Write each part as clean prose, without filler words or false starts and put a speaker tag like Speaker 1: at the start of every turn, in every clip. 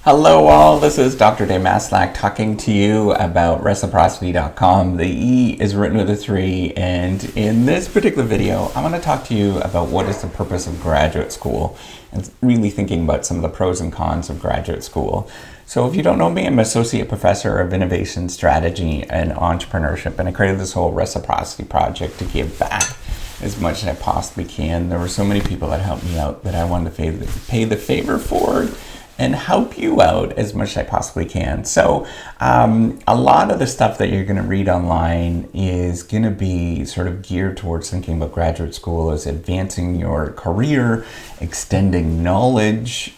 Speaker 1: Hello all, this is Dr. Dave Maslach talking to you about reciprocity.com. The E is written with a 3, and in this particular video, I'm going to talk to you about what is the purpose of graduate school and really thinking about some of the pros and cons of graduate school. So if you don't know me, I'm an associate professor of innovation strategy and entrepreneurship, and I created this whole reciprocity project to give back as much as I possibly can. There were so many people that helped me out that I wanted to pay the favor forward and help you out as much as I possibly can. So a lot of the stuff that you're gonna read online is gonna be sort of geared towards thinking about graduate school as advancing your career, extending knowledge,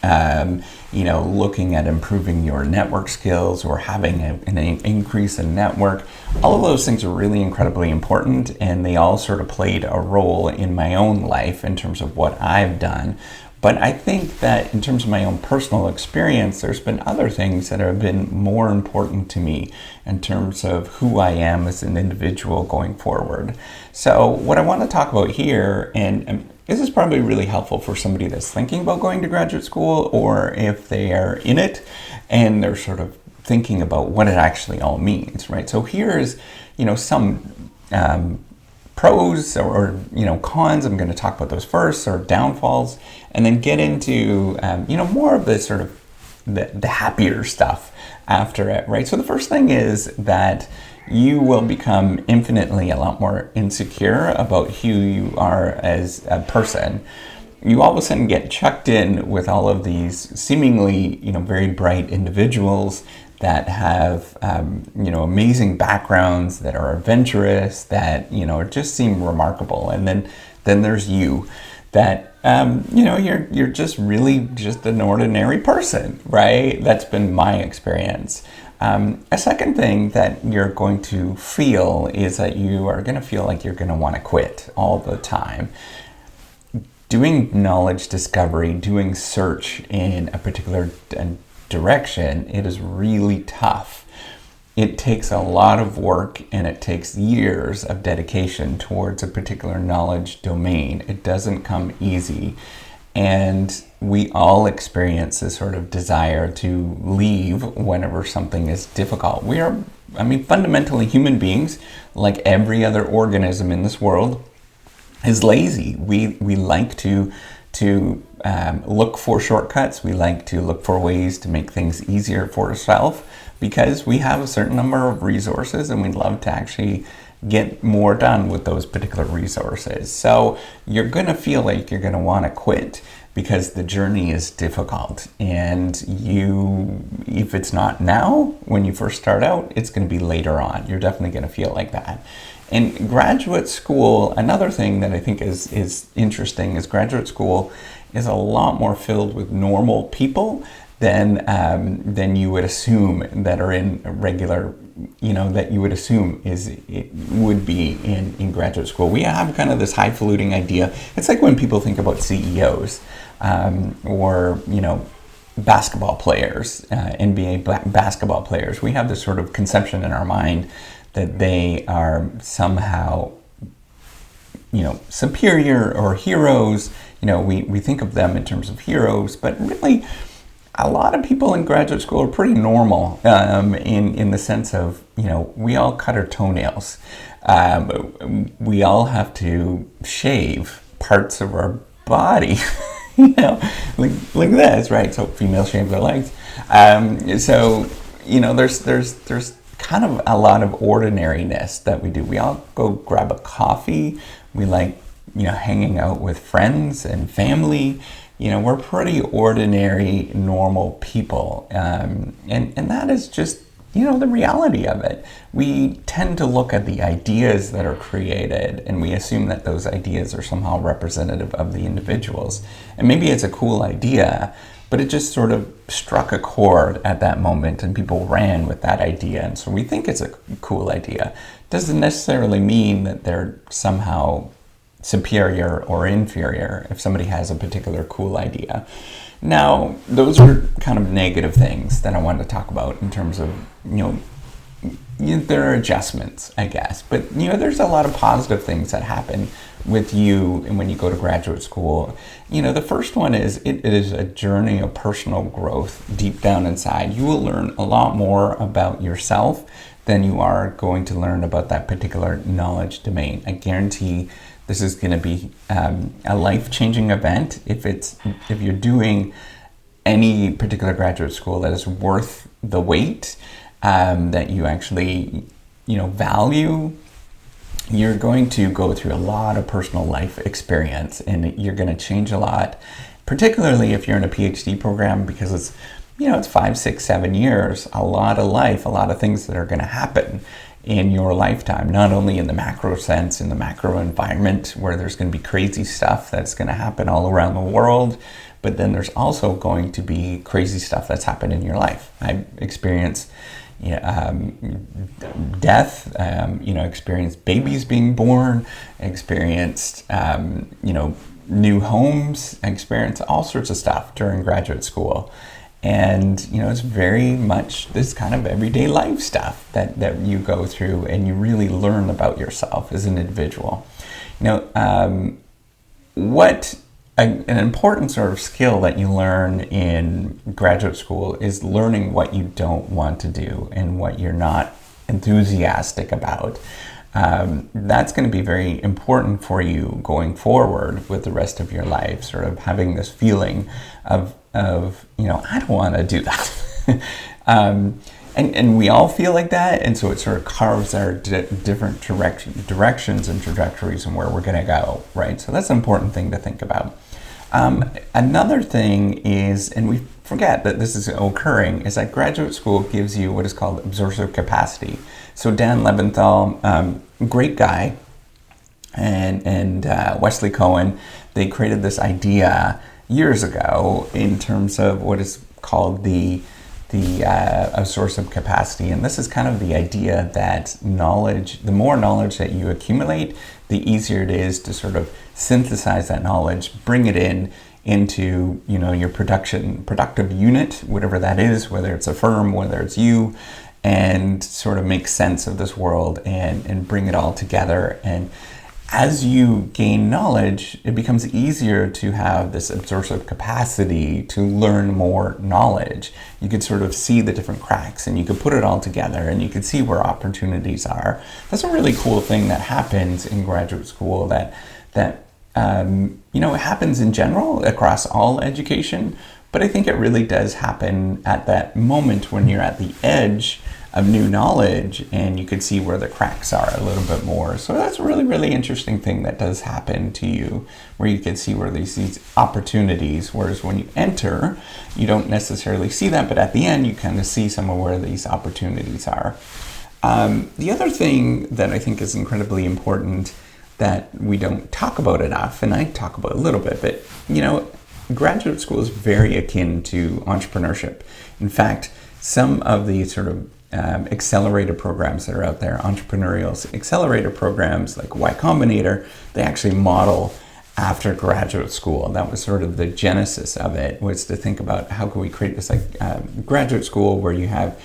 Speaker 1: looking at improving your network skills or having an increase in network. All of those things are really incredibly important, and they all sort of played a role in my own life in terms of what I've done. But I think that in terms of my own personal experience, there's been other things that have been more important to me in terms of who I am as an individual going forward. So what I want to talk about here, and this is probably really helpful for somebody that's thinking about going to graduate school, or if they are in it and they're sort of thinking about what it actually all means, right? So here's, some pros or cons. I'm going to talk about those first, or downfalls, and then get into more of the sort of the happier stuff after it, right? So the first thing is that you will become infinitely a lot more insecure about who you are as a person. You all of a sudden get chucked in with all of these seemingly very bright individuals that have amazing backgrounds, that are adventurous, that just seem remarkable. And then there's you, that you're just really just an ordinary person, right? That's been my experience. A second thing that you're going to feel is that you are going to feel like you're going to want to quit all the time. Doing knowledge discovery, doing search in a particular direction, it is really tough. It takes a lot of work, and it takes years of dedication towards a particular knowledge domain. It doesn't come easy, and we all experience this sort of desire to leave whenever something is difficult. We are, fundamentally human beings, like every other organism in this world, is lazy. We like to look for shortcuts. We like to look for ways to make things easier for ourselves because we have a certain number of resources, and we'd love to actually get more done with those particular resources. So you're going to feel like you're going to want to quit because the journey is difficult, and if it's not now when you first start out, it's going to be later on. You're definitely going to feel like that. In graduate school, another thing that I think is interesting is graduate school is a lot more filled with normal people than you would assume that are in regular, that you would assume it would be in graduate school. We have kind of this highfalutin idea. It's like when people think about CEOs or basketball players, NBA basketball players. We have this sort of conception in our mind that they are somehow, superior or heroes. We think of them in terms of heroes, but really, a lot of people in graduate school are pretty normal in the sense of, we all cut our toenails. We all have to shave parts of our body, like this, right? So females shave their legs. There's kind of a lot of ordinariness that we do. We all go grab a coffee. We like, hanging out with friends and family. We're pretty ordinary, normal people. And that is just, the reality of it. We tend to look at the ideas that are created, and we assume that those ideas are somehow representative of the individuals. And maybe it's a cool idea, but it just sort of struck a chord at that moment, and people ran with that idea. And so we think it's a cool idea. Doesn't necessarily mean that they're somehow superior or inferior if somebody has a particular cool idea. Now, those are kind of negative things that I wanted to talk about in terms of, there are adjustments, I guess. But, there's a lot of positive things that happen with you and when you go to graduate school. The first one is it is a journey of personal growth deep down inside. You will learn a lot more about yourself than you are going to learn about that particular knowledge domain. I guarantee this is going to be a life-changing event if you're doing any particular graduate school that is worth the wait, that you actually value. You're going to go through a lot of personal life experience, and you're going to change a lot, particularly if you're in a PhD program, because it's 5, 6, 7 years, a lot of life, a lot of things that are going to happen in your lifetime, not only in the macro sense, in the macro environment where there's going to be crazy stuff that's going to happen all around the world, but then there's also going to be crazy stuff that's happened in your life. I experienced death, experienced babies being born, experienced, new homes, experienced all sorts of stuff during graduate school. And, it's very much this kind of everyday life stuff that you go through, and you really learn about yourself as an individual. What an important sort of skill that you learn in graduate school is learning what you don't want to do and what you're not enthusiastic about. That's going to be very important for you going forward with the rest of your life, sort of having this feeling of I don't want to do that. And we all feel like that, and so it sort of carves our different directions and trajectories and where we're going to go, right? So that's an important thing to think about. Another thing is, and we forget that this is occurring, is that graduate school gives you what is called absorptive capacity. So Dan Leventhal, great guy, and Wesley Cohen, they created this idea years ago in terms of what is called the absorptive capacity. And this is kind of the idea that the more knowledge that you accumulate, the easier it is to sort of synthesize that knowledge, bring it into your productive unit, whatever that is, whether it's a firm, whether it's you, and sort of make sense of this world and bring it all together. And as you gain knowledge, it becomes easier to have this absorptive capacity to learn more knowledge. You could sort of see the different cracks, and you could put it all together, and you could see where opportunities are. That's a really cool thing that happens in graduate school that it happens in general across all education, but I think it really does happen at that moment when you're at the edge of new knowledge, and you could see where the cracks are a little bit more. So that's a really, really interesting thing that does happen to you, where you can see where these opportunities, whereas when you enter, you don't necessarily see that, but at the end, you kind of see some of where these opportunities are. The other thing that I think is incredibly important that we don't talk about enough, and I talk about a little bit, but graduate school is very akin to entrepreneurship. In fact, some of the sort of accelerator programs that are out there, entrepreneurial accelerator programs like Y Combinator, they actually model after graduate school. That was sort of the genesis of it, was to think about how can we create this graduate school where you have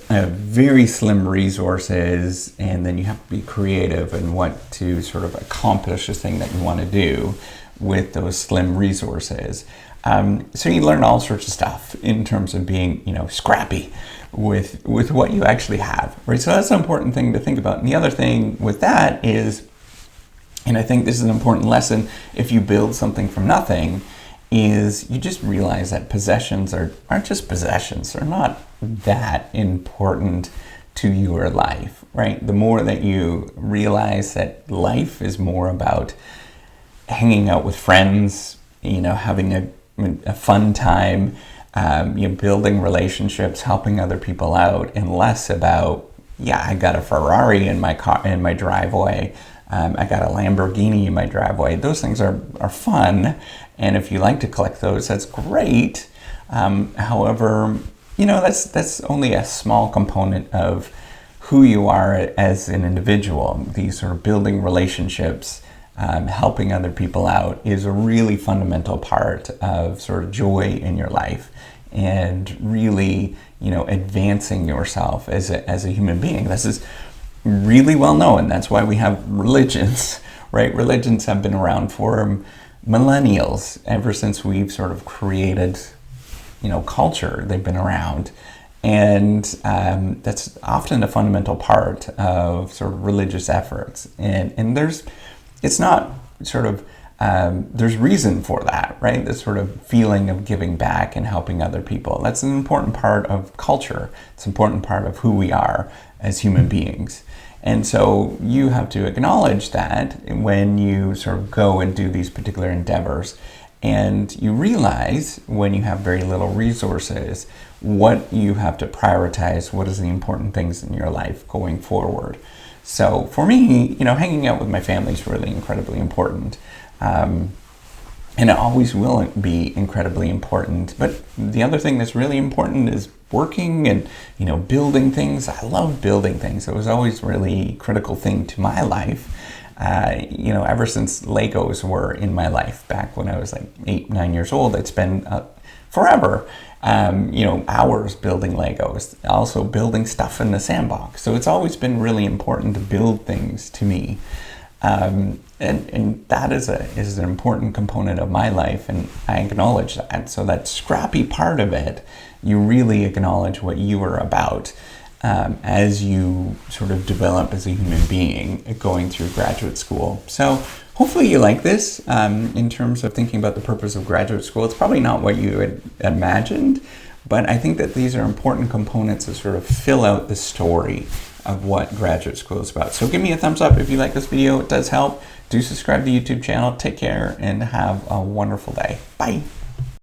Speaker 1: very slim resources, and then you have to be creative in what to sort of accomplish the thing that you want to do with those slim resources. So you learn all sorts of stuff in terms of being, scrappy with what you actually have, right? So that's an important thing to think about. And the other thing with that is, and I think this is an important lesson if you build something from nothing, is you just realize that possessions aren't just possessions. They're not that important to your life, right? The more that you realize that life is more about hanging out with friends, having a fun time, building relationships, helping other people out, and less about, I got a Ferrari in my car, in my driveway. I got a Lamborghini in my driveway. Those things are fun, and if you like to collect those, that's great. However, that's only a small component of who you are as an individual. These sort of building relationships, helping other people out is a really fundamental part of sort of joy in your life. and really, advancing yourself as a human being. This is really well known. That's why we have religions, right? Religions have been around for millennials, ever since we've sort of created, culture. They've been around. And that's often a fundamental part of sort of religious efforts. And it's not sort of, there's reason for that, right? This sort of feeling of giving back and helping other people. That's an important part of culture. It's an important part of who we are as human beings. And so you have to acknowledge that when you sort of go and do these particular endeavors. And you realize when you have very little resources, what you have to prioritize, what is the important things in your life going forward. So for me, hanging out with my family is really incredibly important. And it always will be incredibly important. But the other thing that's really important is working and, building things. I love building things. It was always a really critical thing to my life. Ever since Legos were in my life, back when I was like 8, 9 years old, I'd spend forever, hours building Legos, also building stuff in the sandbox. So it's always been really important to build things to me. And that is an important component of my life, and I acknowledge that. So that scrappy part of it, you really acknowledge what you are about. As you sort of develop as a human being going through graduate school. So hopefully you like this in terms of thinking about the purpose of graduate school. It's probably not what you had imagined, but I think that these are important components to sort of fill out the story of what graduate school is about. So give me a thumbs up if you like this video. It does help. Do subscribe to the YouTube channel. Take care and have a wonderful day. Bye.